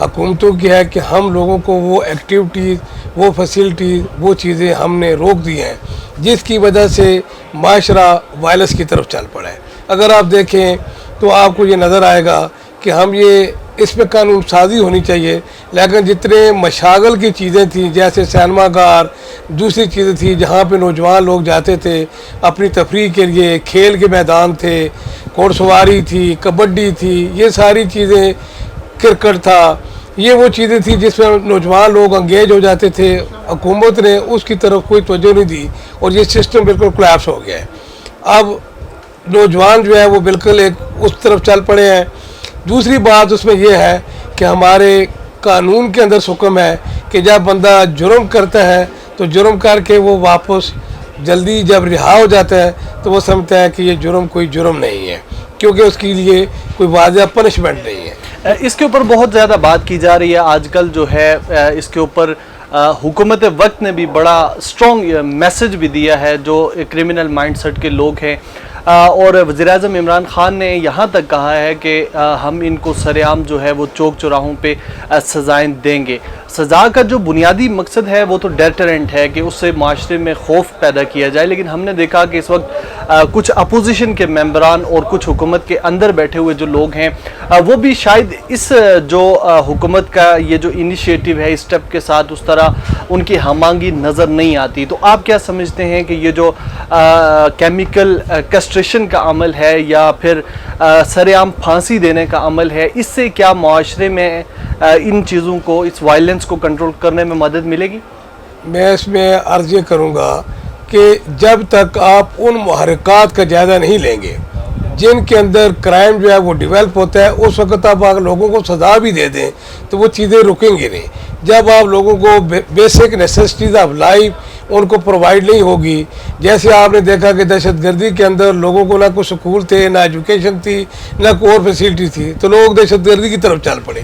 حکومتوں کی ہے کہ ہم لوگوں کو وہ ایکٹیویٹیز، وہ فیسلٹیز، وہ چیزیں ہم نے روک دی ہیں جس کی وجہ سے معاشرہ وائلنس کی طرف چل پڑا ہے۔ اگر آپ دیکھیں تو آپ کو یہ نظر آئے گا کہ ہم یہ اس پہ قانون سازی ہونی چاہیے، لیکن جتنے مشاغل کی چیزیں تھیں جیسے سینما گھر، دوسری چیزیں تھیں جہاں پہ نوجوان لوگ جاتے تھے اپنی تفریح کے لیے، کھیل کے میدان تھے، گھوڑ سواری تھی، کبڈی تھی، یہ ساری چیزیں، کرکٹ تھا، یہ وہ چیزیں تھیں جس میں نوجوان لوگ انگیج ہو جاتے تھے۔ حکومت نے اس کی طرف کوئی توجہ نہیں دی اور یہ سسٹم بالکل کولیپس ہو گیا ہے۔ اب نوجوان جو ہے وہ بالکل ایک اس طرف چل پڑے ہیں۔ دوسری بات اس میں یہ ہے کہ ہمارے قانون کے اندر حکم ہے کہ جب بندہ جرم کرتا ہے تو جرم کر کے وہ واپس جلدی جب رہا ہو جاتا ہے تو وہ سمجھتا ہے کہ یہ جرم کوئی جرم نہیں ہے، کیونکہ اس کے لیے کوئی واضح پنشمنٹ نہیں ہے۔ اس کے اوپر بہت زیادہ بات کی جا رہی ہے آج کل جو ہے، اس کے اوپر حکومت وقت نے بھی بڑا سٹرونگ میسج بھی دیا ہے جو کرمنل مائنڈ سیٹ کے لوگ ہیں، اور وزیراعظم عمران خان نے یہاں تک کہا ہے کہ ہم ان کو سر عام جو ہے وہ چوک چوراہوں پہ سزائیں دیں گے۔ سزا کا جو بنیادی مقصد ہے وہ تو ڈیٹرنٹ ہے کہ اس سے معاشرے میں خوف پیدا کیا جائے، لیکن ہم نے دیکھا کہ اس وقت کچھ اپوزیشن کے ممبران اور کچھ حکومت کے اندر بیٹھے ہوئے جو لوگ ہیں وہ بھی شاید اس جو حکومت کا یہ جو انیشیٹو ہے اس سٹیپ کے ساتھ اس طرح ان کی ہم آہنگی نظر نہیں آتی۔ تو آپ کیا سمجھتے ہیں کہ یہ جو کیمیکل کسٹریشن کا عمل ہے یا پھر سر عام پھانسی دینے کا عمل ہے، اس سے کیا معاشرے میں ان چیزوں کو، اس وائلنس کو کنٹرول کرنے میں مدد ملے گی؟ میں اس میں عرض یہ کروں گا کہ جب تک آپ ان محرکات کا جائزہ نہیں لیں گے جن کے اندر کرائم جو ہے وہ ڈیولپ ہوتا ہے، اس وقت آپ لوگوں کو سزا بھی دے دیں تو وہ چیزیں رکیں گی نہیں۔ جب آپ لوگوں کو بیسک نیسیسٹیز آف لائف ان کو پرووائڈ نہیں ہوگی، جیسے آپ نے دیکھا کہ دہشت گردی کے اندر لوگوں کو نہ کوئی سکول تھے، نہ ایجوکیشن تھی، نہ کوئی اور فیسلٹی تھی، تو لوگ دہشت گردی کی طرف چل پڑے۔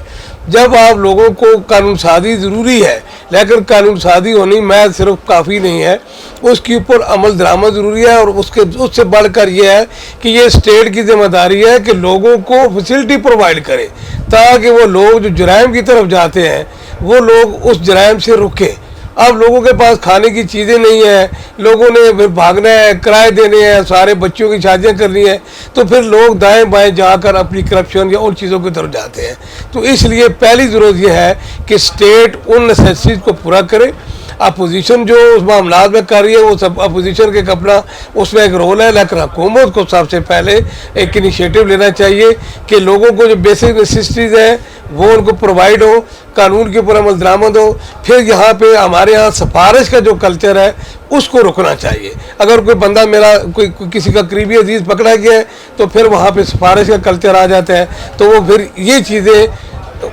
جب آپ لوگوں کو قانون سازی ضروری ہے، لیکن قانون سازی ہونی میں صرف کافی نہیں ہے، اس کے اوپر عمل درآمد ضروری ہے، اور اس سے بڑھ کر یہ ہے کہ یہ اسٹیٹ کی ذمہ داری ہے کہ لوگوں کو فیسلٹی پرووائڈ کرے تاکہ وہ لوگ جو جرائم کی طرف جاتے ہیں وہ لوگ اس جرائم سے رکیں۔ اب لوگوں کے پاس کھانے کی چیزیں نہیں ہیں، لوگوں نے پھر بھاگنا ہے، کرائے دینے ہیں، سارے بچوں کی شادیاں کرنی ہیں، تو پھر لوگ دائیں بائیں جا کر اپنی کرپشن یا ان چیزوں کی طرف جاتے ہیں۔ تو اس لیے پہلی ضرورت یہ ہے کہ اسٹیٹ ان نیسیسٹیز کو پورا کرے۔ اپوزیشن جو اس معاملات میں کر رہی ہے وہ سب اپوزیشن کے اپنا اس میں ایک رول ہے، لیکن حکومت کو سب سے پہلے ایک انیشیٹو لینا چاہیے کہ لوگوں کو جو بیسک نیسیسٹیز ہیں وہ ان کو پرووائڈ ہو، قانون کے اوپر عمل درآمد ہو۔ پھر یہاں پہ ہمارے یہاں سفارش کا جو کلچر ہے اس کو رکنا چاہیے۔ اگر کوئی بندہ میرا کوئی کسی کا قریبی عزیز پکڑا گیا ہے تو پھر وہاں پہ سفارش کا کلچر آ جاتا ہے، تو وہ پھر یہ چیزیں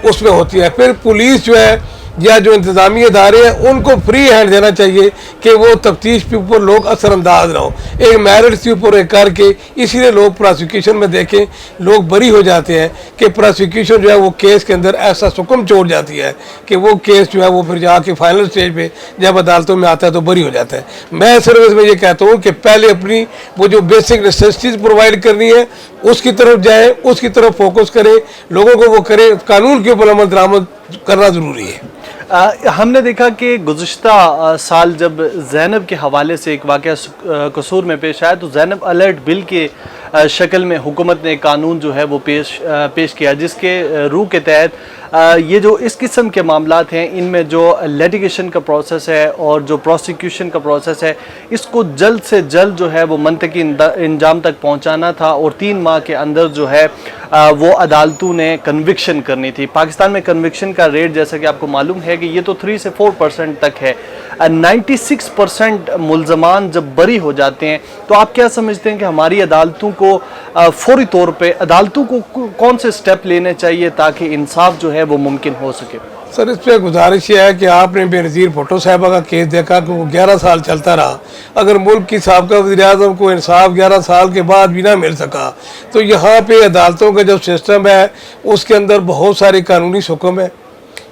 اس میں ہوتی ہیں۔ پھر پولیس جو ہے یا جو انتظامی ادارے ہیں ان کو فری ہینڈ دینا چاہیے کہ وہ تفتیش کے اوپر لوگ اثر انداز نہ ہوں، ایک میرٹ کے اوپر ایک کر کے۔ اسی لیے لوگ پراسیکیوشن میں دیکھیں لوگ بری ہو جاتے ہیں کہ پراسیکیوشن جو ہے وہ کیس کے اندر ایسا حکم چھوڑ جاتی ہے کہ وہ کیس جو ہے وہ پھر جا کے فائنل سٹیج پہ جب عدالتوں میں آتا ہے تو بری ہو جاتا ہے۔ میں صرف اس میں یہ کہتا ہوں کہ پہلے اپنی وہ جو بیسک نیسیسٹیز پرووائڈ کرنی ہے اس کی طرف جائیں، اس کی طرف فوکس کریں، لوگوں کو وہ کریں، قانون کے اوپر عمل درآمد کرنا ضروری ہے۔ ہم نے دیکھا کہ گزشتہ سال جب زینب کے حوالے سے ایک واقعہ قصور میں پیش آیا تو زینب الرٹ بل کے شکل میں حکومت نے قانون جو ہے وہ پیش کیا، جس کے روح کے تحت یہ جو اس قسم کے معاملات ہیں ان میں جو لیٹیگیشن کا پروسیس ہے اور جو پروسیکیوشن کا پروسیس ہے اس کو جلد سے جلد جو ہے وہ منطقی انجام تک پہنچانا تھا، اور 3 ماہ کے اندر جو ہے وہ عدالتوں نے کنوکشن کرنی تھی۔ پاکستان میں کنوکشن کا ریٹ جیسا کہ آپ کو معلوم ہے کہ یہ تو 3 سے 4% تک ہے، 96% ملزمان جب بری ہو جاتے ہیں۔ تو آپ کیا سمجھتے ہیں کہ ہماری عدالتوں کو فوری طور پہ عدالتوں کو کون سے سٹیپ لینے چاہیے تاکہ انصاف جو ہے وہ ممکن ہو سکے؟ سر اس پہ گزارش یہ ہے کہ آپ نے بے نظیر بھٹو صاحبہ کا کیس دیکھا کہ وہ 11 سال چلتا رہا۔ اگر ملک کی سابقہ وزیر اعظم کو انصاف 11 سال کے بعد بھی نہ مل سکا تو یہاں پہ عدالتوں کا جو سسٹم ہے اس کے اندر بہت سارے قانونی حکم ہے،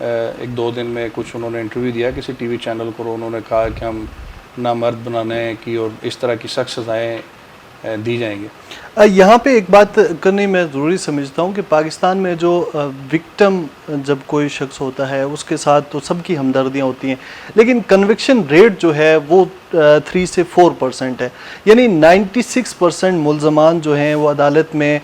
ایک 2 دن میں کچھ انہوں نے انٹرویو دیا کسی ٹی وی چینل کو، انہوں نے کہا کہ ہم نامرد بنانے کی اور اس طرح کی سخت سزائیں دی جائیں گی۔ یہاں پہ ایک بات کرنی میں ضروری سمجھتا ہوں کہ پاکستان میں جو وکٹم جب کوئی شخص ہوتا ہے اس کے ساتھ تو سب کی ہمدردیاں ہوتی ہیں، لیکن کنوکشن ریٹ جو ہے وہ 3 سے 4% ہے، یعنی 96% ملزمان جو ہیں وہ عدالت میں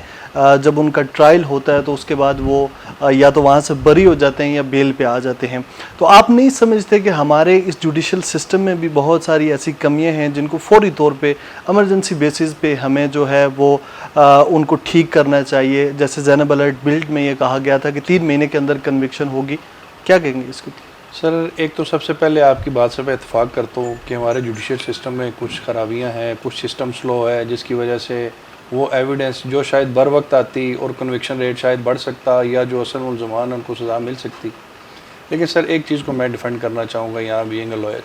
جب ان کا ٹرائل ہوتا ہے تو اس کے بعد وہ یا تو وہاں سے بری ہو جاتے ہیں یا بیل پہ آ جاتے ہیں۔ تو آپ نہیں سمجھتے کہ ہمارے اس جوڈیشل سسٹم میں بھی بہت ساری ایسی کمیاں ہیں جن کو فوری طور پہ ایمرجنسی بیسز پہ ہمیں جو ہے وہ ان کو ٹھیک کرنا چاہیے؟ جیسے زینب الرٹ بلٹ میں یہ کہا گیا تھا کہ 3 مہینے کے اندر کنوکشن ہوگی، کیا کہیں گے اس کو؟ سر ایک تو سب سے پہلے آپ کی بات سے میں اتفاق کرتا ہوں کہ ہمارے جوڈیشل سسٹم میں کچھ خرابیاں ہیں، کچھ سسٹم سلو ہے، جس کی وجہ سے وہ ایویڈنس جو شاید بر وقت آتی اور کنوکشن ریٹ شاید بڑھ سکتا یا جو اصل ملزمان ان کو سزا مل سکتی۔ لیکن سر ایک چیز کو میں ڈیفینڈ کرنا چاہوں گا یہاں بینگ اے لائر،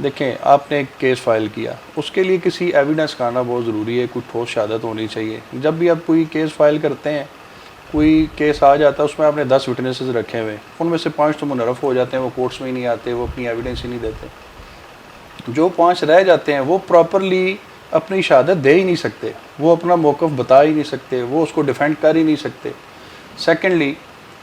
دیکھیں آپ نے ایک کیس فائل کیا، اس کے لیے کسی ایویڈنس کا آنا بہت ضروری ہے، کچھ ٹھوس شہادت ہونی چاہیے۔ جب بھی آپ کوئی کیس فائل کرتے ہیں، کوئی کیس آ جاتا ہے، اس میں آپ نے 10 وٹنسز رکھے ہوئے، ان میں سے 5 تو منحرف ہو جاتے ہیں، وہ کورٹس میں ہی نہیں آتے، وہ اپنی ایویڈنس ہی نہیں دیتے۔ جو 5 رہ جاتے ہیں وہ پراپرلی اپنی شہادت دے ہی نہیں سکتے، وہ اپنا موقف بتا ہی نہیں سکتے، وہ اس کو ڈیفینڈ کر ہی نہیں سکتے۔ سیکنڈلی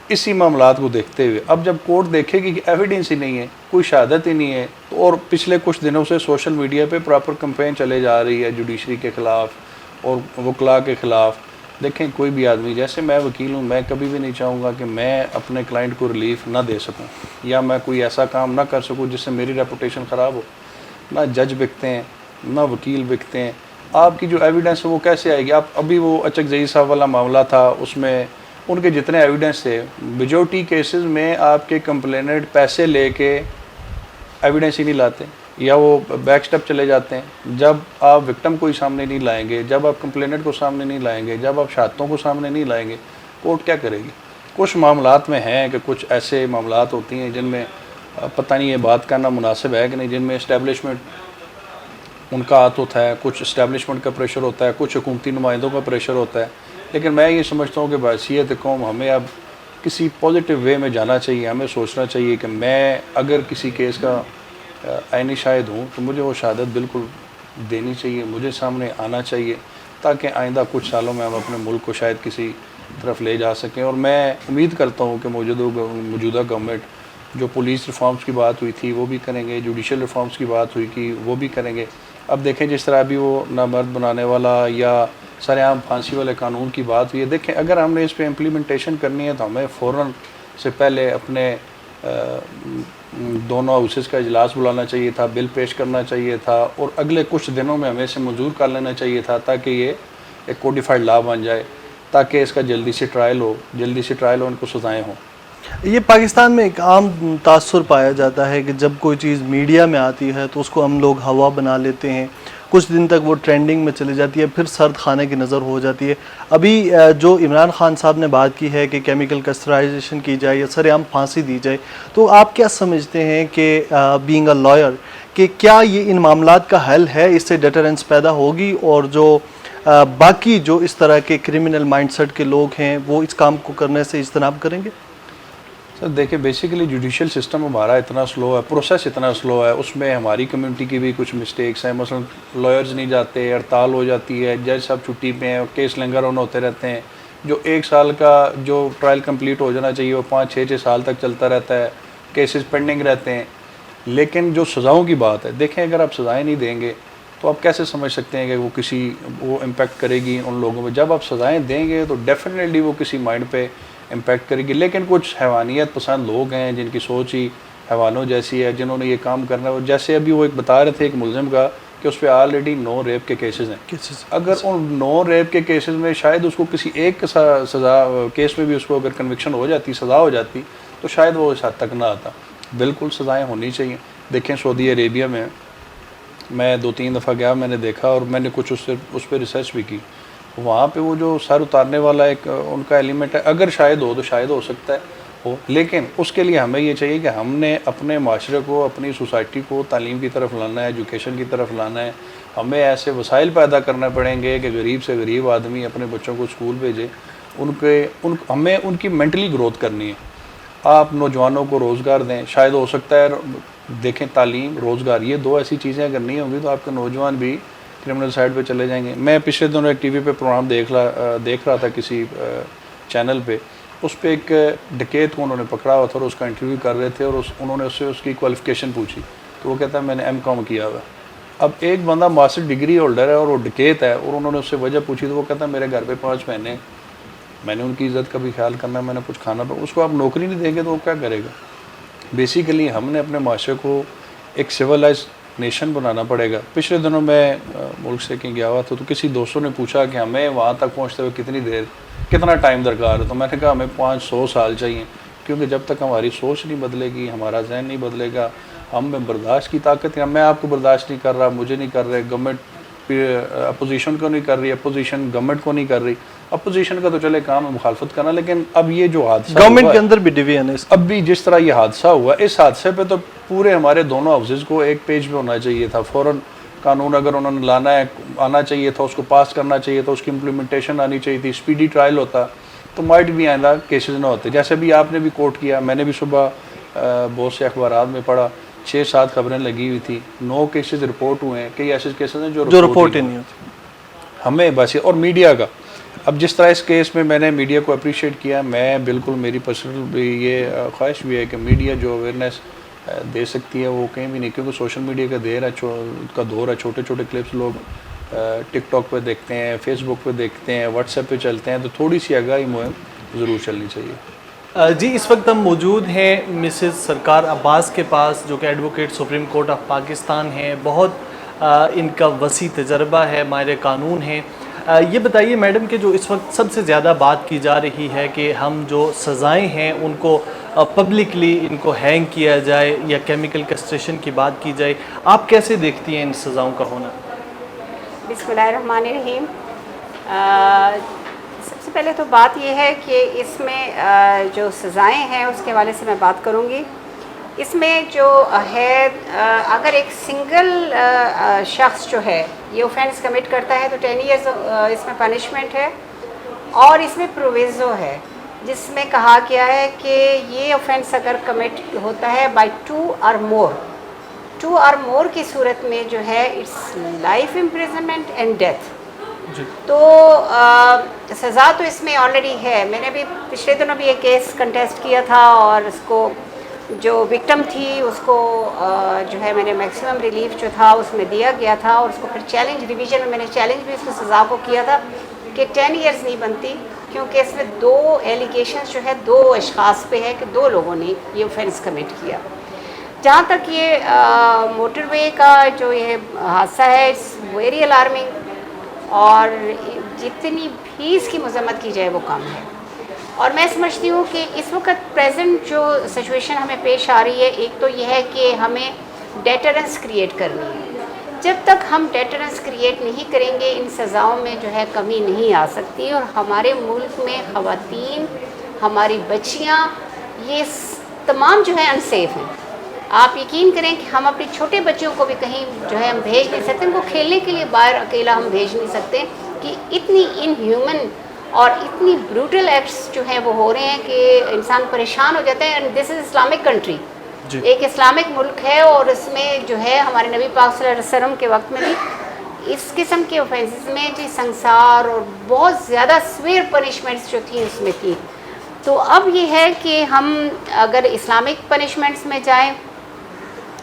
اسی معاملات کو دیکھتے ہوئے اب جب کورٹ دیکھے گی کہ ایویڈنس ہی نہیں ہے، کوئی شہادت ہی نہیں ہے، تو اور پچھلے کچھ دنوں سے سوشل میڈیا پہ پراپر کمپین چلے جا رہی ہے جوڈیشری کے خلاف اور وکلاء کے خلاف۔ دیکھیں کوئی بھی آدمی، جیسے میں وکیل ہوں، میں کبھی بھی نہیں چاہوں گا کہ میں اپنے کلائنٹ کو ریلیف نہ دے سکوں یا میں کوئی ایسا کام نہ کر سکوں جس سے میری ریپوٹیشن خراب ہو۔ نہ جج بکتے ہیں، نہ وکیل بکتے ہیں۔ آپ کی جو ایویڈنس ہے وہ کیسے آئے گی؟ آپ ابھی وہ اچک زئی صاحب والا معاملہ تھا، اس میں ان کے جتنے ایویڈنس تھے، میجورٹی کیسز میں آپ کے کمپلیننٹ پیسے لے کے ایویڈنس ہی نہیں لاتے یا وہ بیک سٹیپ چلے جاتے ہیں۔ جب آپ وکٹم کو ہی سامنے نہیں لائیں گے، جب آپ کمپلیننٹ کو سامنے نہیں لائیں گے، جب آپ شہادتوں کو سامنے نہیں لائیں گے، کورٹ کیا کرے گی؟ کچھ معاملات میں ہیں کہ کچھ ایسے معاملات ہوتی ہیں جن میں پتہ نہیں یہ بات کرنا مناسب ہے کہ نہیں، جن میں اسٹیبلشمنٹ ان کا ہاتھ ہوتا ہے، کچھ اسٹیبلشمنٹ کا پریشر ہوتا ہے، کچھ حکومتی نمائندوں کا پریشر ہوتا ہے۔ لیکن میں یہ سمجھتا ہوں کہ بحیثیت قوم ہمیں اب کسی پازیٹیو وے میں جانا چاہیے، ہمیں سوچنا چاہیے کہ میں اگر کسی کیس کا عینی شاہد ہوں تو مجھے وہ شہادت بالکل دینی چاہیے، مجھے سامنے آنا چاہیے، تاکہ آئندہ کچھ سالوں میں ہم اپنے ملک کو شاید کسی طرف لے جا سکیں۔ اور میں امید کرتا ہوں کہ موجودہ گورنمنٹ جو پولیس ریفارمز کی بات ہوئی تھی وہ بھی کریں گے، جوڈیشل ریفارمز کی بات ہوئی کہ وہ بھی کریں گے۔ اب دیکھیں جس طرح ابھی وہ نامرد بنانے والا یا سر عام پھانسی والے قانون کی بات ہوئی ہے، دیکھیں اگر ہم نے اس پہ امپلیمنٹیشن کرنی ہے تو ہمیں فوراً سے پہلے اپنے دونوں ہاؤسز کا اجلاس بلانا چاہیے تھا، بل پیش کرنا چاہیے تھا، اور اگلے کچھ دنوں میں ہمیں اسے منظور کر لینا چاہیے تھا تاکہ یہ ایک کوڈیفائڈ لا بن جائے، تاکہ اس کا جلدی سے ٹرائل ہو، ان کو سزائیں ہوں۔ یہ پاکستان میں ایک عام تاثر پایا جاتا ہے کہ جب کوئی چیز میڈیا میں آتی ہے تو اس کو ہم لوگ ہوا بنا لیتے ہیں، کچھ دن تک وہ ٹرینڈنگ میں چلی جاتی ہے، پھر سرد خانے کی نظر ہو جاتی ہے۔ ابھی جو عمران خان صاحب نے بات کی ہے کہ کیمیکل کسٹرائزیشن کی جائے یا سر عام پھانسی دی جائے، تو آپ کیا سمجھتے ہیں کہ بینگ اے لائر کہ کیا یہ ان معاملات کا حل ہے؟ اس سے ڈیٹرنس پیدا ہوگی اور جو باقی جو اس طرح کے کرمنل مائنڈ سیٹ کے لوگ ہیں وہ اس کام کو کرنے سے اجتناب کریں گے؟ سر دیکھیں بیسیکلی جوڈیشل سسٹم ہمارا اتنا سلو ہے، پروسیس اتنا سلو ہے، اس میں ہماری کمیونٹی کی بھی کچھ مسٹیکس ہیں۔ مثلا لائرز نہیں جاتے، ہڑتال ہو جاتی ہے، جج صاحب چھٹی پہ ہیں، کیس لنگر آن ہوتے رہتے ہیں، جو 1 سال کا جو ٹرائل کمپلیٹ ہو جانا چاہیے وہ 5-6 سال تک چلتا رہتا ہے، کیسز پینڈنگ رہتے ہیں۔ لیکن جو سزاؤں کی بات ہے، دیکھیں اگر آپ سزائیں نہیں دیں گے تو آپ کیسے سمجھ سکتے ہیں کہ وہ امپیکٹ کرے گی ان لوگوں پہ؟ جب آپ سزائیں دیں گے تو ڈیفینیٹلی وہ کسی مائنڈ پہ امپیکٹ کرے گی۔ لیکن کچھ حیوانیت پسند لوگ ہیں جن کی سوچ ہی حیوانوں جیسی ہے، جنہوں نے یہ کام کرنا ہے۔ جیسے ابھی وہ ایک بتا رہے تھے ایک ملزم کا کہ اس پہ آلریڈی 9 ریپ کے کیسز ہیں۔ اگر ان 9 ریپ کے کیسز میں شاید اس کو کسی ایک سزا کیس میں بھی اس کو اگر کنوکشن ہو جاتی، سزا ہو جاتی، تو شاید وہ اس حد تک نہ آتا۔ بالکل سزائیں ہونی چاہیے۔ دیکھیں سعودی عربیہ میں 2-3 دفعہ گیا، میں نے دیکھا اور میں نے کچھ اس پہ ریسرچ بھی کی۔ وہاں پہ وہ جو سر اتارنے والا ایک ان کا ایلیمنٹ ہے، اگر شاید ہو تو شاید ہو سکتا ہے ہو، لیکن اس کے لیے ہمیں یہ چاہیے کہ ہم نے اپنے معاشرے کو، اپنی سوسائٹی کو تعلیم کی طرف لانا ہے، ایجوکیشن کی طرف لانا ہے۔ ہمیں ایسے وسائل پیدا کرنا پڑیں گے کہ غریب سے غریب آدمی اپنے بچوں کو اسکول بھیجے، ہمیں ان کی مینٹلی گروتھ کرنی ہے۔ آپ نوجوانوں کو روزگار دیں. شاید ہو سکتا ہے دیکھیں تعلیم روزگار یہ دو ایسی چیزیں اگر نہیں ہوں گی تو آپ کے نوجوان بھی کرمنل سائڈ پہ چلے جائیں گے. میں پچھلے دنوں ایک ٹی وی پہ پروگرام دیکھ رہا تھا کسی چینل پہ, اس پہ ایک ڈکیت کو انہوں نے پکڑا ہوا تھا اور اس کا انٹرویو کر رہے تھے اور انہوں نے اس سے اس کی کوالیفیکیشن پوچھی تو وہ کہتا ہے میں نے M.Com کیا ہوا. اب ایک بندہ ماسٹر ڈگری ہولڈر ہے اور وہ ڈکیت ہے اور انہوں نے اس سے وجہ پوچھی تو وہ کہتا ہے میرے گھر پہ 5 مہینے میں نے ان کی عزت کا بھی خیال کرنا ہے, میں نے کچھ کھانا پڑا. اس کو آپ نوکری نہیں دیں گے تو وہ کیا کرے گا؟ بیسیکلی ہم نے اپنے معاشرے کو ایک سویلائز نیشن بنانا پڑے گا. پچھلے دنوں میں ملک سے کہیں گیا ہوا تھا تو کسی دوستوں نے پوچھا کہ ہمیں وہاں تک پہنچتے ہوئے کتنا ٹائم درکار ہے, تو میں نے کہا ہمیں 500 سال چاہیے, کیونکہ جب تک ہماری سوچ نہیں بدلے گی, ہمارا ذہن نہیں بدلے گا, ہم میں برداشت کی طاقت ہے. میں آپ کو برداشت نہیں کر رہا, مجھے نہیں کر رہے, گورنمنٹ اپوزیشن کو نہیں کر رہی, اپوزیشن گورنمنٹ کو نہیں کر رہی. اپوزیشن کا تو چلے کام ہے مخالفت کرنا, لیکن اب یہ جو حادثہ گورنمنٹ کے اندر بھی ڈویژن ہے, اب بھی جس طرح یہ حادثہ ہوا, اس حادثے پہ تو پورے ہمارے دونوں ہاؤسز کو ایک پیج پہ ہونا چاہیے تھا. فوراً قانون اگر انہوں نے آنا چاہیے تھا, اس کو پاس کرنا چاہیے تھا, اس کی امپلیمنٹیشن آنی چاہیے تھی, اسپیڈی ٹرائل ہوتا تو مائٹ بھی آئندہ کیسز نہ ہوتے. جیسے بھی آپ نے بھی کوٹ کیا, میں نے بھی صبح بہت سے اخبارات میں پڑھا, 6-7 خبریں لگی ہوئی تھی, 9 کیسز رپورٹ ہوئے ہیں, کئی ایسے کیسز ہیں جو رپورٹ ہی نہیں ہوتے. ہمیں بس اور میڈیا کا, اب جس طرح اس کیس میں نے میڈیا کو اپریشیٹ کیا, میں بالکل میری پرسنل یہ خواہش بھی ہے کہ میڈیا جو اویئرنیس دے سکتی ہے وہ کہیں بھی نہیں, کیونکہ سوشل میڈیا کا دور ہے. چھوٹے چھوٹے کلپس لوگ ٹک ٹاک پہ دیکھتے ہیں, فیس بک پہ دیکھتے ہیں, واٹس ایپ پہ چلتے ہیں, تو تھوڑی سی آگاہی مہم ضرور چلنی چاہیے. جی اس وقت ہم موجود ہیں مسز سرکار عباس کے پاس, جو کہ advocate supreme court of Pakistan ہیں. بہت ان کا وسیع تجربہ ہے, ماہر قانون ہیں. یہ بتائیے میڈم کہ جو اس وقت سب سے زیادہ بات کی جا رہی ہے کہ ہم جو سزائیں ہیں ان کو پبلکلی ان کو ہینگ کیا جائے یا کیمیکل کسٹریشن کی بات کی جائے, آپ کیسے دیکھتی ہیں ان سزاؤں کا ہونا؟ بسم اللہ الرحمن الرحیم. سب سے پہلے تو بات یہ ہے کہ اس میں جو سزائیں ہیں اس کے حوالے سے میں بات کروں گی. اس میں جو ہے اگر ایک سنگل شخص جو ہے یہ اوفینس کمٹ کرتا ہے تو 10 ایئرز اس میں پنشمنٹ ہے, اور اس میں پروویزو ہے جس میں کہا گیا ہے کہ یہ اوفینس اگر کمٹ ہوتا ہے بائی 2 اور مور کی صورت میں جو ہے it's life imprisonment and death. تو سزا تو اس میں آلریڈی ہے. میں نے بھی پچھلے دنوں بھی ایک کیس کنٹیسٹ کیا تھا اور اس کو جو وکٹم تھی اس کو جو ہے میں نے میکسیمم ریلیف جو تھا اس میں دیا گیا تھا, اور اس کو پھر چیلنج ریویژن میں نے چیلنج بھی اس کو سزا کو کیا تھا کہ 10 ایئرز نہیں بنتی, کیونکہ اس میں 2 ایلیگیشنز جو ہے 2 اشخاص پہ ہے کہ 2 لوگوں نے یہ اوفینس کمٹ کیا. جہاں تک یہ موٹر وے کا جو یہ حادثہ ہے اٹس ویری الارمنگ, اور جتنی بھی اس کی مذمت کی جائے وہ کم ہے. اور میں سمجھتی ہوں کہ اس وقت پریزنٹ جو سچویشن ہمیں پیش آ رہی ہے, ایک تو یہ ہے کہ ہمیں ڈیٹرنس کریٹ کرنی ہے. جب تک ہم ڈیٹرنس کریٹ نہیں کریں گے ان سزاؤں میں جو ہے کمی نہیں آ سکتی, اور ہمارے ملک میں خواتین, ہماری بچیاں, یہ تمام جو ہے انسیف ہیں. آپ یقین کریں کہ ہم اپنے چھوٹے بچوں کو بھی کہیں جو ہے ہم بھیج نہیں سکتے, ان کو کھیلنے کے لیے باہر اکیلا ہم بھیج نہیں سکتے, کہ اتنی ان ہیومن اور اتنی بروٹل ایکٹس جو ہیں وہ ہو رہے ہیں کہ انسان پریشان ہو جاتا ہے. And this is Islamic country, ایک اسلامک ملک ہے, اور اس میں جو ہے ہمارے نبی پاک صلی اللہ علیہ وسلم کے وقت میں بھی اس قسم کے اوفینسز میں جی سنسار اور بہت زیادہ سویئر پنشمنٹس جو تھیں اس میں تھی. تو اب یہ ہے کہ ہم اگر اسلامک پنشمنٹس میں جائیں,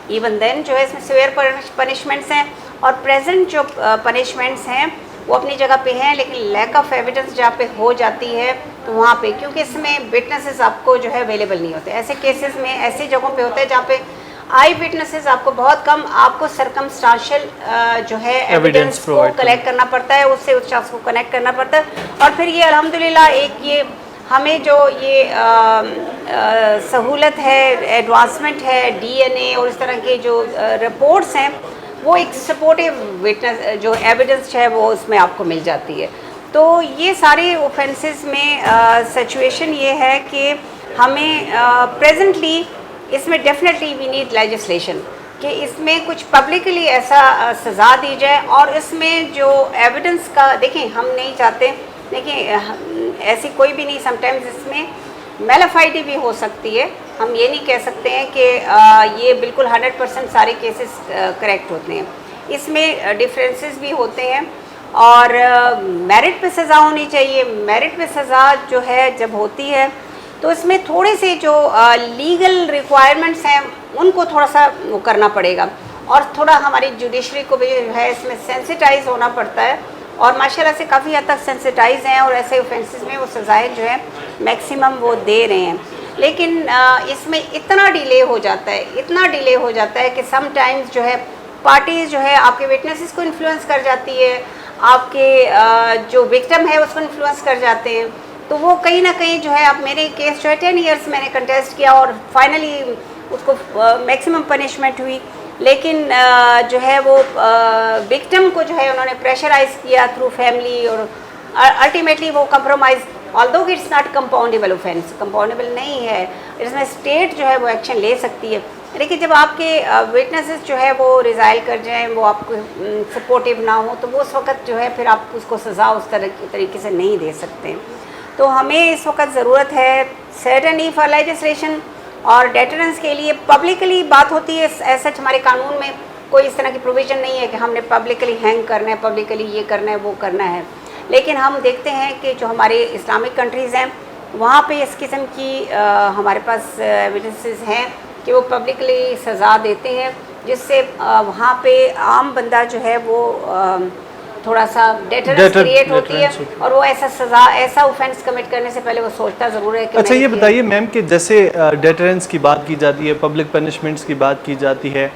ایون دین جو ہے اس میں سویئر پنشمنٹس ہیں, اور پریزنٹ جو پنشمنٹس ہیں وہ اپنی جگہ پہ ہیں, لیکن لیک آف ایویڈنس جہاں پہ ہو جاتی ہے تو وہاں پہ, کیونکہ اس میں وٹنسز آپ کو جو ہے اویلیبل نہیں ہوتے. ایسے کیسز میں ایسی جگہوں پہ ہوتا ہے جہاں پہ آئی وٹنسز آپ کو بہت کم, آپ کو سرکمسٹانشل جو ہے ایویڈنس کو کلیکٹ کرنا پڑتا ہے, اس سے اس شخص کو کنیکٹ کرنا پڑتا ہے. اور پھر یہ الحمدللہ ایک یہ ہمیں جو یہ سہولت ہے, ایڈوانسمنٹ ہے, DNA اور اس طرح کے جو رپورٹس ہیں, وہ ایک سپورٹیو وٹنس جو ایویڈنس ہے وہ اس میں آپ کو مل جاتی ہے. تو یہ سارے اوفینسز میں سچویشن یہ ہے کہ ہمیں پریزنٹلی اس میں ڈیفینیٹلی وی نیڈ لیجسلیشن کہ اس میں کچھ پبلکلی ایسا سزا دی جائے. اور اس میں جو ایویڈنس کا دیکھیں, ہم نہیں چاہتے, دیکھیں ایسی کوئی بھی نہیں, سم ٹائمز اس میں میلافائڈی بھی ہو سکتی ہے. ہم یہ نہیں کہہ سکتے ہیں کہ یہ بالکل 100% سارے کیسز کریکٹ ہوتے ہیں. اس میں ڈفرینسز بھی ہوتے ہیں اور میرٹ پہ سزا ہونی چاہیے. میرٹ پہ سزا جو ہے جب ہوتی ہے تو اس میں تھوڑے سے جو لیگل ریکوائرمنٹس ہیں ان کو تھوڑا سا وہ کرنا پڑے گا اور تھوڑا ہماری جوڈیشری کو بھی جو ہے اس میں سینسیٹائز ہونا پڑتا ہے اور ماشاءاللہ سے کافی حد تک سینسیٹائز ہیں اور ایسے اوفینسز میں وہ سزائیں جو ہے میکسیمم وہ دے رہے ہیں. لیکن اس میں اتنا ڈیلے ہو جاتا ہے کہ سم ٹائمز جو ہے پارٹیز جو ہے آپ کے وٹنسز کو انفلوئنس کر جاتی ہے, آپ کے جو وکٹم ہے اس کو انفلوئنس کر جاتے ہیں. تو وہ کہیں نہ کہیں جو ہے اب میرے کیس جو ہے 10 ایئرس میں نے کنٹیسٹ کیا اور فائنلی اس کو میکسیمم پنشمنٹ ہوئی. لیکن جو ہے وہ وکٹم کو جو ہے انہوں نے پریشرائز کیا تھرو فیملی اور الٹیمیٹلی وہ compromise, although it's not compoundable offence, compoundable نہیں ہے, اس میں اسٹیٹ جو ہے وہ ایکشن لے سکتی ہے. لیکن جب آپ کے وٹنسز جو ہے وہ ریزائل کر جائیں, وہ آپ کو سپورٹیو نہ ہو تو وہ اس وقت جو ہے پھر آپ اس کو سزا اس طریقے سے نہیں دے سکتے. تو ہمیں اس وقت ضرورت ہے سرٹنلی فار لیجسلیشن اور ڈیٹرنس کے لیے. پبلکلی بات ہوتی ہے, ایسا ہمارے قانون میں کوئی اس طرح کی پروویژن نہیں ہے کہ ہم نے پبلکلی ہینگ کرنا ہے, پبلکلی یہ کرنا ہے, وہ کرنا ہے. لیکن ہم دیکھتے ہیں کہ جو ہمارے اسلامک کنٹریز ہیں وہاں پہ اس قسم کی ہمارے پاس ایویڈنسز ہیں کہ وہ پبلکلی سزا دیتے ہیں, جس سے وہاں پہ عام بندہ جو ہے وہ تھوڑا سا ڈیٹرنس کریٹ ہوتی ہے اور وہ ایسا سزا, ایسا اوفینس کمٹ کرنے سے پہلے وہ سوچتا ضرور ہے کہ. اچھا یہ بتائیے میم کہ جیسے ڈیٹرنس کی بات کی جاتی ہے, پبلک پنشمنٹس کی بات کی جاتی ہے,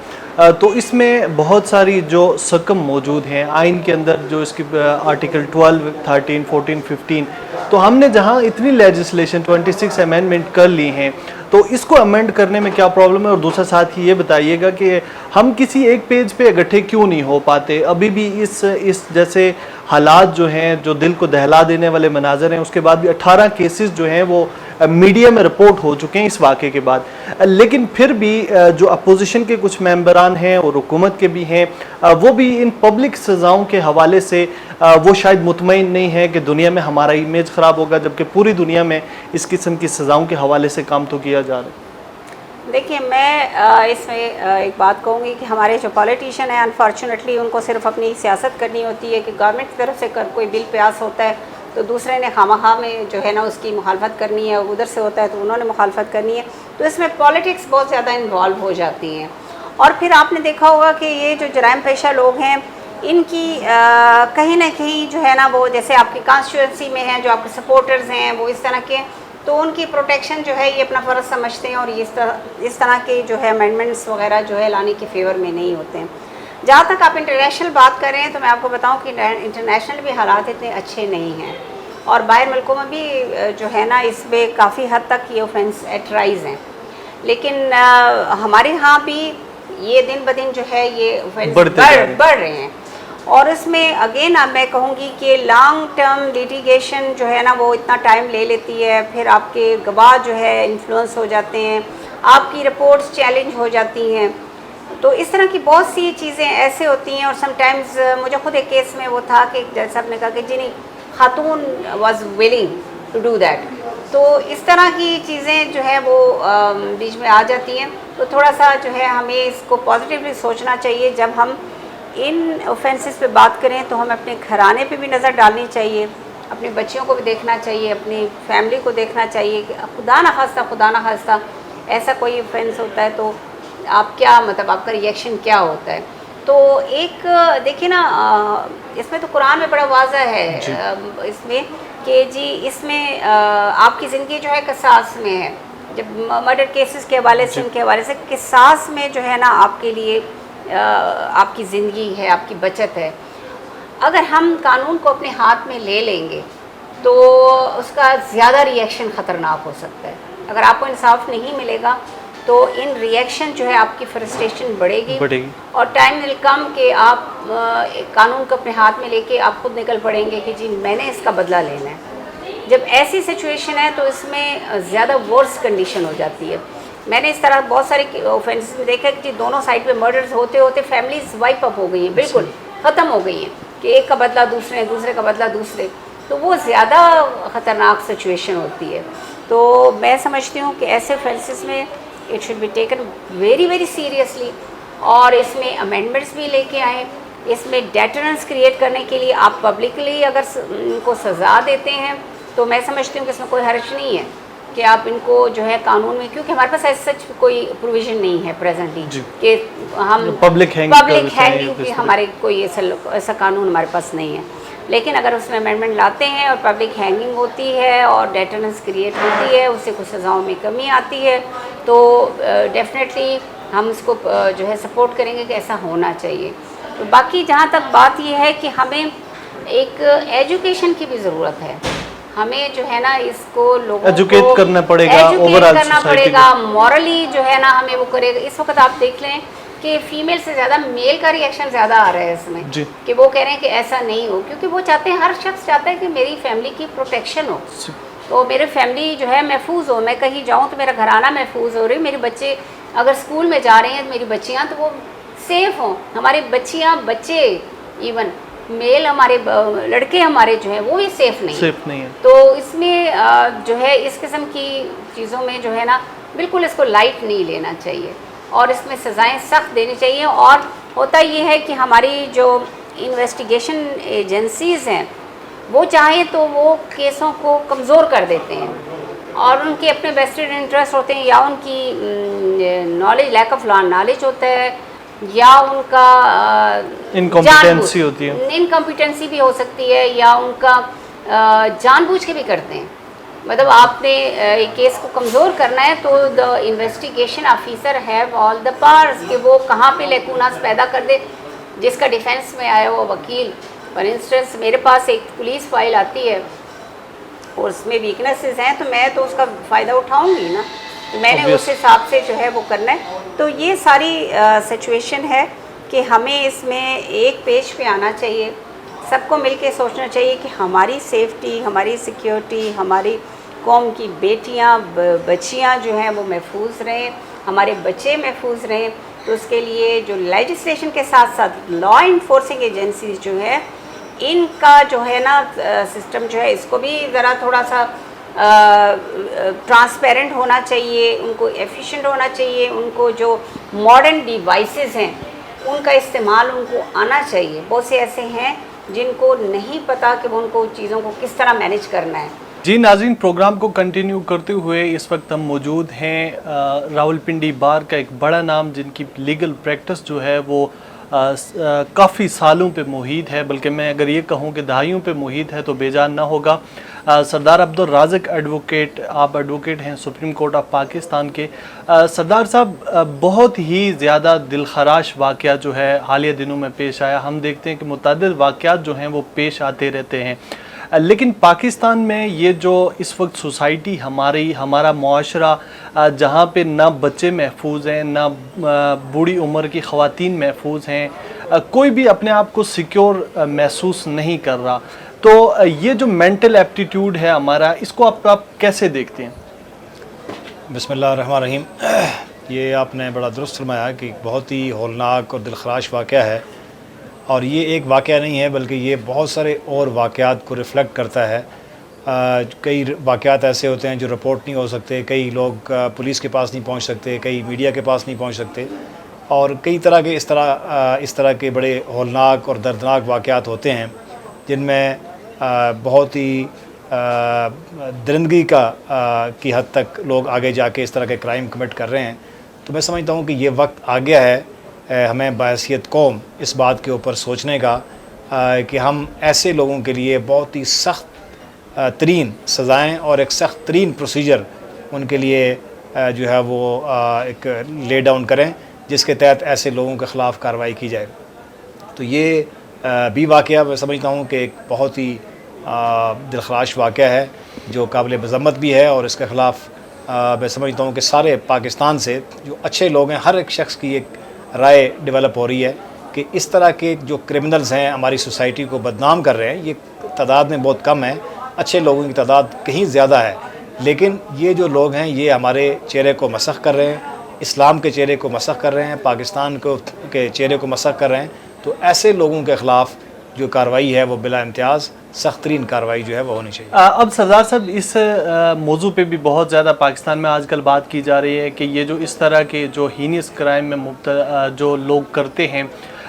تو اس میں بہت ساری جو سکم موجود ہیں آئین کے اندر, جو اس کی آرٹیکل 12, 13, 14, 15, تو ہم نے جہاں اتنی لیجسلیشن 26 امینڈمنٹ کر لی ہیں تو اس کو امینڈ کرنے میں کیا پرابلم ہے؟ اور دوسرا ساتھ ہی یہ بتائیے گا کہ ہم کسی ایک پیج پہ اکٹھے کیوں نہیں ہو پاتے؟ ابھی بھی اس جیسے حالات جو ہیں, جو دل کو دہلا دینے والے مناظر ہیں, اس کے بعد بھی 18 کیسز جو ہیں وہ میڈیا میں رپورٹ ہو چکے ہیں اس واقعے کے بعد. لیکن پھر بھی جو اپوزیشن کے کچھ ممبران ہیں اور حکومت کے بھی ہیں, وہ بھی ان پبلک سزاؤں کے حوالے سے وہ شاید مطمئن نہیں ہے کہ دنیا میں ہمارا امیج خراب ہوگا, جبکہ پوری دنیا میں اس قسم کی سزاؤں کے حوالے سے کام تو کیا جا رہا ہے. دیکھیے میں اس میں ایک بات کہوں گی کہ ہمارے جو پالیٹیشین ہیں انفارچونیٹلی ان کو صرف اپنی سیاست کرنی ہوتی ہے کہ گورنمنٹ کی طرف سے کوئی بل پیاس ہوتا ہے تو دوسرے نے خواہ میں جو ہے نا اس کی مخالفت کرنی ہے, ادھر سے ہوتا ہے تو انہوں نے مخالفت کرنی ہے, تو اس میں پالیٹکس بہت زیادہ انوالو ہو جاتی ہیں. اور پھر آپ نے دیکھا ہوگا کہ یہ جو جرائم پیشہ لوگ ہیں ان کی کہیں نہ کہیں جو ہے نا وہ جیسے آپ کی کانسٹیٹوئنسی میں ہیں, جو آپ کے سپورٹرز ہیں وہ اس طرح کے, تو ان کی پروٹیکشن جو ہے یہ اپنا فرض سمجھتے ہیں اور اس طرح کے جو ہے امینڈمنٹس وغیرہ جو ہے لانے کے فیور میں نہیں ہوتے ہیں. جہاں تک آپ انٹرنیشنل بات کر رہے ہیں تو میں آپ کو بتاؤں کہ انٹرنیشنل بھی حالات اتنے اچھے نہیں ہیں اور باہر ملکوں میں بھی جو ہے نا اس میں کافی حد تک یہ اوفینس ایٹ رائز ہیں. لیکن ہمارے ہاں بھی یہ دن بدن جو ہے یہ اوفینس بڑھ رہے ہیں اور اس میں اگین میں کہوں گی کہ لانگ ٹرم لیٹیگیشن جو ہے نا وہ اتنا ٹائم لے لیتی ہے, پھر آپ کے گواہ جو ہے انفلوئنس ہو جاتے ہیں, آپ کی رپورٹس چیلنج ہو جاتی ہیں. تو اس طرح کی بہت سی چیزیں ایسے ہوتی ہیں اور سم ٹائمز مجھے خود ایک کیس میں وہ تھا کہ جیسا آپ نے کہا کہ جی نہیں خاتون was willing to do that, تو اس طرح کی چیزیں جو ہے وہ بیچ میں آ جاتی ہیں. تو تھوڑا سا جو ہے ہمیں اس کو پازیٹیولی سوچنا چاہیے. جب ہم ان اوفینسز پہ بات کریں تو ہمیں اپنے گھرانے پہ بھی نظر ڈالنی چاہیے, اپنے بچیوں کو بھی دیکھنا چاہیے, اپنی فیملی کو دیکھنا چاہیے کہ خدا نہ خواستہ ایسا کوئی اوفینس ہوتا ہے تو آپ کیا مطلب آپ کا ریئیکشن کیا ہوتا ہے. تو ایک دیکھیں نا اس میں تو قرآن میں بڑا واضح ہے اس میں کہ جی اس میں آپ کی زندگی جو ہے قصاص میں ہے. جب مرڈر کیسز کے حوالے سے ان کے حوالے سے قصاص میں جو ہے نا آپ کے لیے آپ کی زندگی ہے, آپ کی بچت ہے. اگر ہم قانون کو اپنے ہاتھ میں لے لیں گے تو اس کا زیادہ ریئیکشن خطرناک ہو سکتا ہے. اگر آپ کو انصاف نہیں ملے گا تو ان ریئیکشن جو ہے آپ کی فرسٹریشن بڑھے گی اور ٹائم ول کم کہ آپ قانون کو اپنے ہاتھ میں لے کے آپ خود نکل پڑیں گے کہ جی میں نے اس کا بدلہ لینا ہے. جب ایسی سچویشن ہے تو اس میں زیادہ ورس کنڈیشن ہو جاتی ہے. میں نے اس طرح بہت سارے اوفینسز میں دیکھا کہ دونوں سائڈ پہ مرڈرز ہوتے ہوتے فیملیز وائپ اپ ہو گئی ہیں, بالکل ختم ہو گئی ہیں کہ ایک کا بدلہ دوسرے کا بدلہ دوسرے. تو وہ زیادہ خطرناک سچویشن ہوتی ہے. تو میں سمجھتی ہوں کہ ایسے فیلسز میں it should be taken very very seriously, اور اس میں امینڈمنٹس بھی لے کے آئیں. اس میں ڈیٹرنس کریٹ کرنے کے لیے آپ پبلکلی اگر ان کو سزا دیتے ہیں تو میں سمجھتی ہوں کہ اس میں کوئی حرج نہیں ہے کہ آپ ان کو جو ہے قانون میں، کیونکہ ہمارے پاس ایسا سچ کوئی پروویژن نہیں ہے پریزنٹلی کہ ہم پبلک ہینگنگ کی ہمارے کوئی ایسا قانون ہمارے پاس نہیں ہے. لیکن اگر اس میں امینڈمنٹ لاتے ہیں اور پبلک ہینگنگ ہوتی ہے اور ڈیٹرنس کریٹ ہوتی ہے، اس سے کچھ سزاؤں میں کمی آتی ہے، تو ڈیفینیٹلی ہم اس کو جو ہے سپورٹ کریں گے کہ ایسا ہونا چاہیے. تو باقی جہاں تک بات یہ ہے کہ ہمیں ایک ایجوکیشن کی بھی ضرورت ہے. ہمیں جو ہے نا اس کو لوگوں ایجوکیٹ کو کرنا پڑے گا، ایجوکیٹ کرنا پڑے گا، مورلی جو ہے نا ہمیں وہ کرے گا. اس وقت آپ دیکھ لیں کہ فیمیل سے زیادہ میل کا ریئیکشن زیادہ آ رہا ہے اس میں، کہ وہ کہہ رہے ہیں کہ ایسا نہیں ہو، کیونکہ وہ چاہتے ہیں، ہر شخص چاہتا ہے کہ میری فیملی کی پروٹیکشن ہو، تو میری فیملی جو ہے محفوظ ہو، میں کہیں جاؤں تو میرا گھرانہ محفوظ ہو رہی، میرے بچے اگر اسکول میں جا رہے ہیں میری بچیاں تو وہ سیف ہوں. ہمارے بچیاں بچے ایون میل ہمارے لڑکے ہمارے جو ہیں وہ بھی سیف نہیں ہیں. تو اس میں جو ہے اس قسم کی چیزوں میں جو ہے نا بالکل اس کو لائٹ نہیں لینا چاہیے اور اس میں سزائیں سخت دینی چاہیے. اور ہوتا یہ ہے کہ ہماری جو انویسٹیگیشن ایجنسیز ہیں وہ چاہیں تو وہ کیسوں کو کمزور کر دیتے ہیں اور ان کے اپنے ویسٹڈ انٹرسٹ ہوتے ہیں، یا ان کی نالج، لیک آف نالج ہوتا ہے، یا ان کا انکمپیٹنسی ہوتی ہے، انکمپیٹنسی بھی ہو سکتی ہے، یا ان کا جان بوجھ کے بھی کرتے ہیں. مطلب آپ نے ایک کیس کو کمزور کرنا ہے تو دا investigation officer have all the powers کہ وہ کہاں پہ لیکوناس پیدا کر دے. جس کا ڈیفینس میں آیا وہ وکیل، فار انسٹنس میرے پاس ایک پولیس فائل آتی ہے اور اس میں ویکنیسز ہیں تو میں تو اس کا فائدہ اٹھاؤں گی نا، تو میں نے اس حساب سے جو ہے وہ کرنا ہے. تو یہ ساری سچویشن ہے کہ ہمیں اس میں ایک پیج پہ آنا چاہیے، سب کو مل کے سوچنا چاہیے کہ ہماری سیفٹی، ہماری سیکیورٹی، ہماری قوم کی بیٹیاں بچیاں جو ہیں وہ محفوظ رہیں، ہمارے بچے محفوظ رہیں. تو اس کے لیے جو لیجسلیشن کے ساتھ ساتھ لا انفورسنگ ایجنسیز جو ہے ان کا جو ہے نا سسٹم جو ہے اس کو بھی ذرا تھوڑا سا ٹرانسپیرنٹ ہونا چاہیے، ان کو ایفیشینٹ ہونا چاہیے، ان کو جو ماڈرن ڈیوائسز ہیں ان کا استعمال ان کو آنا چاہیے. بہت سے ایسے ہیں جن کو نہیں پتہ کہ وہ ان کو چیزوں کو کس طرح مینیج کرنا ہے. جی ناظرین، پروگرام کو کنٹینیو کرتے ہوئے اس وقت ہم موجود ہیں راولپنڈی بار کا ایک بڑا نام جن کی لیگل پریکٹس جو ہے وہ کافی سالوں پہ محیط ہے، بلکہ میں اگر یہ کہوں کہ دہائیوں پہ محیط ہے تو بے جان نہ ہوگا. سردار عبدالرازق ایڈوکیٹ، آپ ایڈوکیٹ ہیں سپریم کورٹ آف پاکستان کے. سردار صاحب، بہت ہی زیادہ دلخراش واقعہ جو ہے حالیہ دنوں میں پیش آیا. ہم دیکھتے ہیں کہ متعدد واقعات جو ہیں وہ پیش آتے رہتے ہیں، لیکن پاکستان میں یہ جو اس وقت سوسائٹی ہمارا معاشرہ جہاں پہ نہ بچے محفوظ ہیں، نہ بوڑھی عمر کی خواتین محفوظ ہیں، کوئی بھی اپنے آپ کو سیکیور محسوس نہیں کر رہا، تو یہ جو مینٹل ایپٹیٹیوڈ ہے ہمارا، اس کو آپ کیسے دیکھتے ہیں؟ بسم اللہ الرحمن الرحیم. یہ آپ نے بڑا درست فرمایا کہ بہت ہی ہولناک اور دلخراش واقعہ ہے، اور یہ ایک واقعہ نہیں ہے بلکہ یہ بہت سارے اور واقعات کو ریفلیکٹ کرتا ہے. کئی واقعات ایسے ہوتے ہیں جو رپورٹ نہیں ہو سکتے، کئی لوگ پولیس کے پاس نہیں پہنچ سکتے، کئی میڈیا کے پاس نہیں پہنچ سکتے، اور کئی طرح کے اس طرح کے بڑے ہولناک اور دردناک واقعات ہوتے ہیں جن میں بہت ہی درندگی کی حد تک لوگ آگے جا کے اس طرح کے کرائم کمٹ کر رہے ہیں. تو میں سمجھتا ہوں کہ یہ وقت آ گیا ہے ہمیں بحیثیت قوم اس بات کے اوپر سوچنے کا کہ ہم ایسے لوگوں کے لیے بہت ہی سخت ترین سزائیں اور ایک سخت ترین پروسیجر ان کے لیے جو ہے وہ ایک لے ڈاؤن کریں جس کے تحت ایسے لوگوں کے خلاف کارروائی کی جائے. تو یہ بھی واقعہ میں سمجھتا ہوں کہ ایک بہت ہی دلخراش واقعہ ہے جو قابل مذمت بھی ہے، اور اس کے خلاف میں سمجھتا ہوں کہ سارے پاکستان سے جو اچھے لوگ ہیں ہر ایک شخص کی ایک رائے ڈیولپ ہو رہی ہے کہ اس طرح کے جو کرمنلز ہیں ہماری سوسائٹی کو بدنام کر رہے ہیں، یہ تعداد میں بہت کم ہے، اچھے لوگوں کی تعداد کہیں زیادہ ہے، لیکن یہ جو لوگ ہیں یہ ہمارے چہرے کو مسخ کر رہے ہیں، اسلام کے چہرے کو مسخ کر رہے ہیں، پاکستان کے چہرے کو مسخ کر رہے ہیں. تو ایسے لوگوں کے خلاف جو کارروائی ہے وہ بلا امتیاز سخت ترین کارروائی جو ہے وہ ہونی چاہیے۔ اب سردار صاحب اس موضوع پہ بھی بہت زیادہ پاکستان میں آج کل بات کی جا رہی ہے کہ یہ جو اس طرح کے جو ہینیس کرائم میں مبتلا جو لوگ کرتے ہیں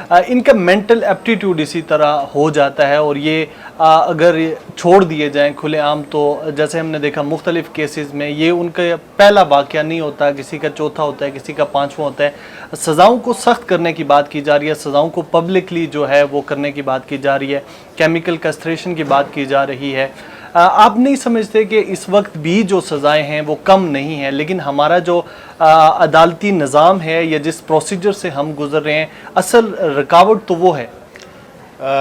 ان کا مینٹل ایپٹیٹیوڈ اسی طرح ہو جاتا ہے، اور یہ اگر چھوڑ دیے جائیں کھلے عام تو جیسے ہم نے دیکھا مختلف کیسز میں یہ ان کا پہلا واقعہ نہیں ہوتا، کسی کا چوتھا ہوتا ہے، کسی کا پانچواں ہوتا ہے۔ سزاؤں کو سخت کرنے کی بات کی جا رہی ہے، سزاؤں کو پبلکلی جو ہے وہ کرنے کی بات کی جا رہی ہے، کیمیکل کسٹریشن کی بات کی جا رہی ہے۔ آپ نہیں سمجھتے کہ اس وقت بھی جو سزائیں ہیں وہ کم نہیں ہیں، لیکن ہمارا جو عدالتی نظام ہے یا جس پروسیجر سے ہم گزر رہے ہیں اصل رکاوٹ تو وہ ہے؟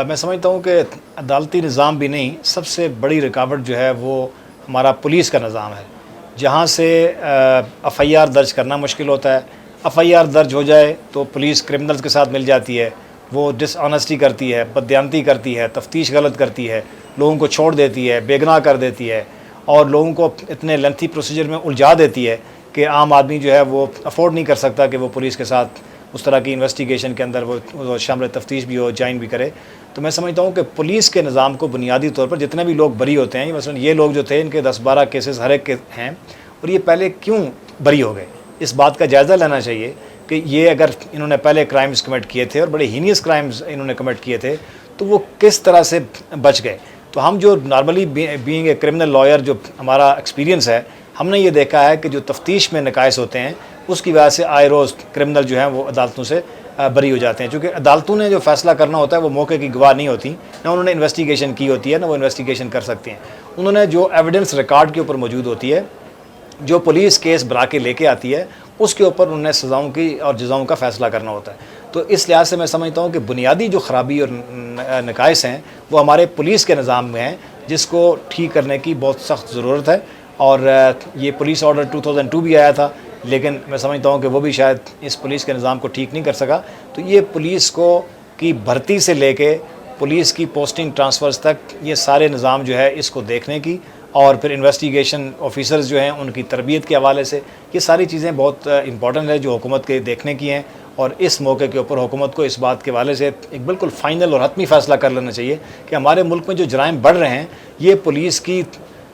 میں سمجھتا ہوں کہ عدالتی نظام بھی نہیں، سب سے بڑی رکاوٹ جو ہے وہ ہمارا پولیس کا نظام ہے، جہاں سے ایف آئی آر درج کرنا مشکل ہوتا ہے۔ ایف آئی آر درج ہو جائے تو پولیس کرمنلز کے ساتھ مل جاتی ہے، وہ ڈس آنیسٹی کرتی ہے، بددیانتی کرتی ہے، تفتیش غلط کرتی ہے، لوگوں کو چھوڑ دیتی ہے، بے گناہ کر دیتی ہے، اور لوگوں کو اتنے لینتھی پروسیجر میں الجھا دیتی ہے کہ عام آدمی جو ہے وہ افورڈ نہیں کر سکتا کہ وہ پولیس کے ساتھ اس طرح کی انویسٹیگیشن کے اندر وہ شامل تفتیش بھی ہو، جوائن بھی کرے۔ تو میں سمجھتا ہوں کہ پولیس کے نظام کو بنیادی طور پر جتنے بھی لوگ بری ہوتے ہیں، مثلا یہ لوگ جو تھے ان کے 10-12 کیسز ہر ایک کے ہیں، اور یہ پہلے کیوں بری ہو گئے، اس بات کا جائزہ لینا چاہیے کہ یہ اگر انہوں نے پہلے کرائمز کمٹ کیے تھے اور بڑے ہینیس کرائمز انہوں نے کمٹ کیے تھے تو وہ کس طرح سے بچ گئے۔ تو ہم جو normally being a criminal lawyer جو ہمارا ایکسپیرینس ہے، ہم نے یہ دیکھا ہے کہ جو تفتیش میں نقائص ہوتے ہیں اس کی وجہ سے آئے روز کرمنل جو ہیں وہ عدالتوں سے بری ہو جاتے ہیں، چونکہ عدالتوں نے جو فیصلہ کرنا ہوتا ہے وہ موقع کی گواہ نہیں ہوتی، نہ انہوں نے انویسٹیگیشن کی ہوتی ہے، نہ وہ انویسٹیگیشن کر سکتے ہیں۔ انہوں نے جو ایویڈنس ریکارڈ کے اوپر موجود ہوتی ہے، جو پولیس کیس بنا کے لے کے آتی ہے، اس کے اوپر انہوں نے سزاؤں کی اور جزاؤں کا فیصلہ کرنا ہوتا ہے۔ تو اس لحاظ سے میں سمجھتا ہوں کہ بنیادی جو خرابی اور نقائص ہیں وہ ہمارے پولیس کے نظام میں ہیں، جس کو ٹھیک کرنے کی بہت سخت ضرورت ہے۔ اور یہ پولیس آرڈر 2002 بھی آیا تھا، لیکن میں سمجھتا ہوں کہ وہ بھی شاید اس پولیس کے نظام کو ٹھیک نہیں کر سکا۔ تو یہ پولیس کو کی بھرتی سے لے کے پولیس کی پوسٹنگ ٹرانسفرز تک یہ سارے نظام جو ہے اس کو دیکھنے کی، اور پھر انویسٹیگیشن آفیسرز جو ہیں ان کی تربیت کے حوالے سے یہ ساری چیزیں بہت امپورٹنٹ ہے جو حکومت کے دیکھنے کی ہیں۔ اور اس موقع کے اوپر حکومت کو اس بات کے حوالے سے ایک بالکل فائنل اور حتمی فیصلہ کر لینا چاہیے کہ ہمارے ملک میں جو جرائم بڑھ رہے ہیں یہ پولیس کی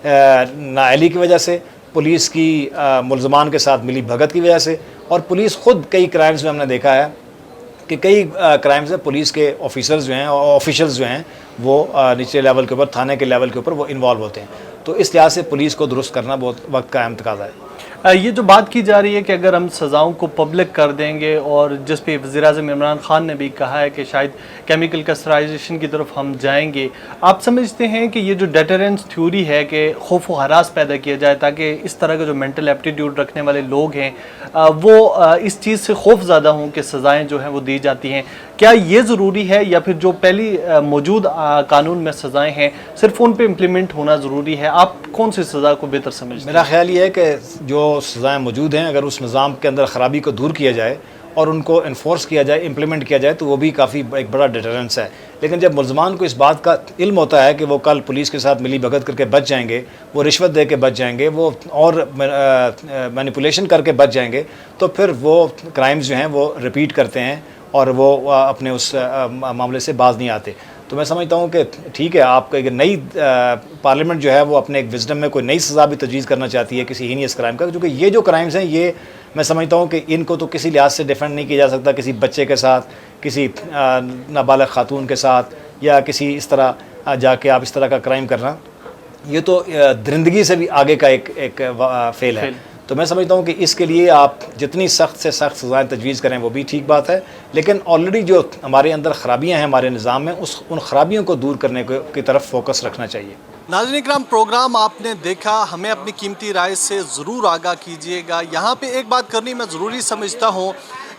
نااہلی کی وجہ سے، پولیس کی ملزمان کے ساتھ ملی بھگت کی وجہ سے، اور پولیس خود کئی کرائمز میں ہم نے دیکھا ہے کہ کئی کرائمز میں پولیس کے آفیسرز جو ہیں اور آفیشلز جو ہیں وہ نچلے لیول کے اوپر، تھانے کے لیول کے اوپر وہ انوالو ہوتے ہیں۔ تو اس لحاظ سے پولیس کو درست کرنا بہت وقت کا اہم تقاضا ہے۔ یہ جو بات کی جا رہی ہے کہ اگر ہم سزاؤں کو پبلک کر دیں گے، اور جس پہ وزیر اعظم عمران خان نے بھی کہا ہے کہ شاید کیمیکل کسٹرائزیشن کی طرف ہم جائیں گے، آپ سمجھتے ہیں کہ یہ جو ڈیٹرنس تھیوری ہے کہ خوف و ہراس پیدا کیا جائے تاکہ اس طرح کے جو مینٹل ایپٹیٹیوڈ رکھنے والے لوگ ہیں وہ اس چیز سے خوف زدہ ہوں کہ سزائیں جو ہیں وہ دی جاتی ہیں، کیا یہ ضروری ہے، یا پھر جو پہلی موجود قانون میں سزائیں ہیں صرف ان پہ امپلیمنٹ ہونا ضروری ہے؟ آپ کون سی سزا کو بہتر سمجھتے ہیں؟ میرا خیال یہ ہے کہ جو سزائیں موجود ہیں اگر اس نظام کے اندر خرابی کو دور کیا جائے اور ان کو انفورس کیا جائے، امپلیمنٹ کیا جائے، تو وہ بھی کافی ایک بڑا ڈیٹرنس ہے۔ لیکن جب ملزمان کو اس بات کا علم ہوتا ہے کہ وہ کل پولیس کے ساتھ ملی بھگت کر کے بچ جائیں گے، وہ رشوت دے کے بچ جائیں گے، وہ اور مینیپولیشن کر کے بچ جائیں گے، تو پھر وہ کرائمز جو ہیں وہ ریپیٹ کرتے ہیں اور وہ اپنے اس معاملے سے باز نہیں آتے۔ تو میں سمجھتا ہوں کہ ٹھیک ہے، آپ کو ایک نئی پارلیمنٹ جو ہے وہ اپنے ایک وزڈم میں کوئی نئی سزا بھی تجویز کرنا چاہتی ہے کسی ہینیس کرائم کا، کیونکہ یہ جو کرائمز ہیں یہ میں سمجھتا ہوں کہ ان کو تو کسی لحاظ سے ڈیفینڈ نہیں کیا جا سکتا، کسی بچے کے ساتھ، کسی نابالغ خاتون کے ساتھ، یا کسی اس طرح جا کے آپ اس طرح کا کرائم کرنا، یہ تو درندگی سے بھی آگے کا ایک فعل ہے۔ تو میں سمجھتا ہوں کہ اس کے لیے آپ جتنی سخت سے سخت سزائیں تجویز کریں وہ بھی ٹھیک بات ہے، لیکن آلریڈی جو ہمارے اندر خرابیاں ہیں ہمارے نظام میں، ان خرابیوں کو دور کرنے کی طرف فوکس رکھنا چاہیے۔ ناظرین اکرام، پروگرام آپ نے دیکھا، ہمیں اپنی قیمتی رائے سے ضرور آگاہ کیجیے گا۔ یہاں پہ ایک بات کرنی میں ضروری سمجھتا ہوں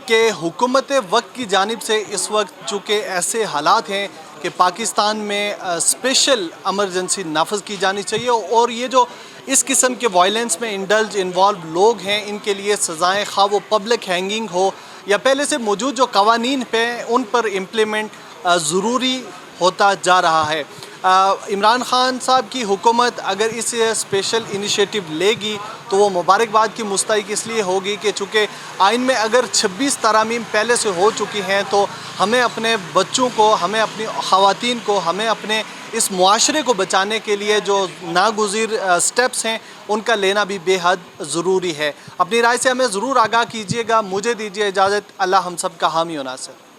کہ حکومت وقت کی جانب سے اس وقت چونکہ ایسے حالات ہیں کہ پاکستان میں اسپیشل ایمرجنسی نافذ کی جانی چاہیے، اور یہ جو اس قسم کے وائلنس میں انوالو لوگ ہیں ان کے لیے سزائیں، خواہ وہ پبلک ہینگنگ ہو یا پہلے سے موجود جو قوانین پہ ان پر امپلیمنٹ ضروری ہوتا جا رہا ہے۔ عمران خان صاحب کی حکومت اگر اس اسپیشل انیشیٹو لے گی تو وہ مبارکباد کی مستحق اس لیے ہوگی کہ چونکہ آئین میں اگر 26 ترامیم پہلے سے ہو چکی ہیں تو ہمیں اپنے بچوں کو، ہمیں اپنی خواتین کو، ہمیں اپنے اس معاشرے کو بچانے کے لیے جو ناگزیر سٹیپس ہیں ان کا لینا بھی بے حد ضروری ہے۔ اپنی رائے سے ہمیں ضرور آگاہ کیجیے گا۔ مجھے دیجیے اجازت، اللہ ہم سب کا حامی و ناصر۔